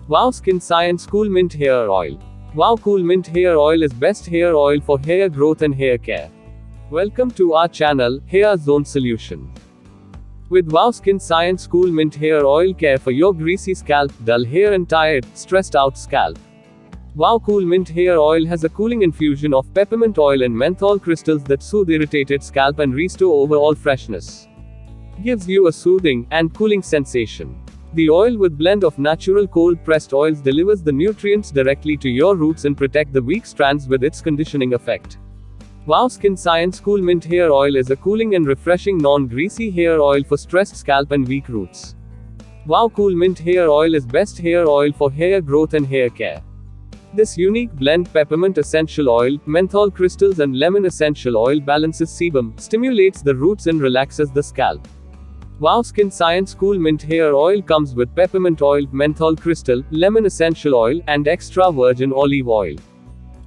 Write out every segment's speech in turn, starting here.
Wow Skin Science Cool Mint Hair Oil. Wow Cool Mint Hair Oil is best hair oil for hair growth and hair care. Welcome to our channel, Hair Zone Solution. With Wow Skin Science Cool Mint Hair Oil, care for your greasy scalp, dull hair and tired, stressed out scalp. Wow Cool Mint Hair Oil has a cooling infusion of peppermint oil and menthol crystals that soothe irritated scalp and restore overall freshness. Gives you a soothing and cooling sensation. The oil with blend of natural cold pressed oils delivers the nutrients directly to your roots and protect the weak strands with its conditioning effect. Wow Skin Science Cool Mint Hair Oil is a cooling and refreshing non-greasy hair oil for stressed scalp and weak roots. Wow Cool Mint Hair Oil is best hair oil for hair growth and hair care. This unique blend peppermint essential oil, menthol crystals and lemon essential oil balances sebum, stimulates the roots and relaxes the scalp. Wow Skin Science Cool Mint Hair Oil comes with peppermint oil, menthol crystal, lemon essential oil, and extra virgin olive oil.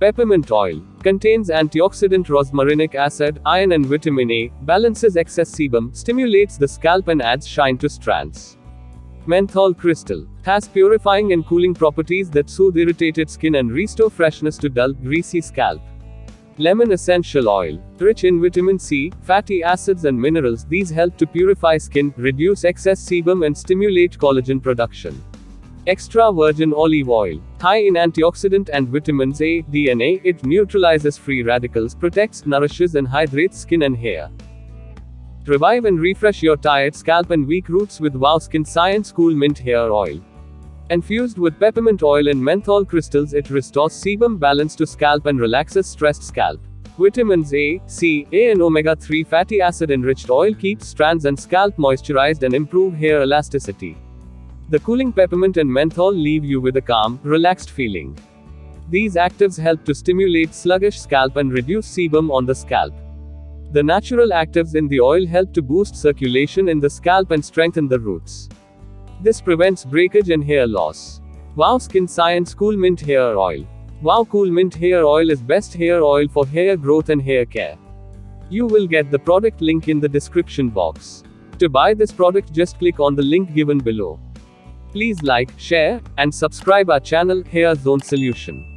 Peppermint oil contains antioxidant rosmarinic acid, iron and vitamin A, balances excess sebum, stimulates the scalp and adds shine to strands. Menthol crystal has purifying and cooling properties that soothe irritated skin and restore freshness to dull, greasy scalp. Lemon essential oil, rich in vitamin C, fatty acids and minerals, these help to purify skin, reduce excess sebum and stimulate collagen production. Extra virgin olive oil, high in antioxidant and vitamins A, D and A, it neutralizes free radicals, protects, nourishes and hydrates skin and hair. Revive and refresh your tired scalp and weak roots with Wow Skin Science Cool Mint Hair Oil. Infused with peppermint oil and menthol crystals, it restores sebum balance to scalp and relaxes stressed scalp. Vitamins A, C, A and omega-3 fatty acid enriched oil keeps strands and scalp moisturized and improve hair elasticity. The cooling peppermint and menthol leave you with a calm, relaxed feeling. These actives help to stimulate sluggish scalp and reduce sebum on the scalp. The natural actives in the oil help to boost circulation in the scalp and strengthen the roots. This prevents breakage and hair loss. Wow Skin Science Cool Mint Hair Oil. Wow Cool Mint Hair Oil is best hair oil for hair growth and hair care. You will get the product link in the description box. To buy this product, just click on the link given below. Please like, share, and subscribe our channel, Hair Zone Solution.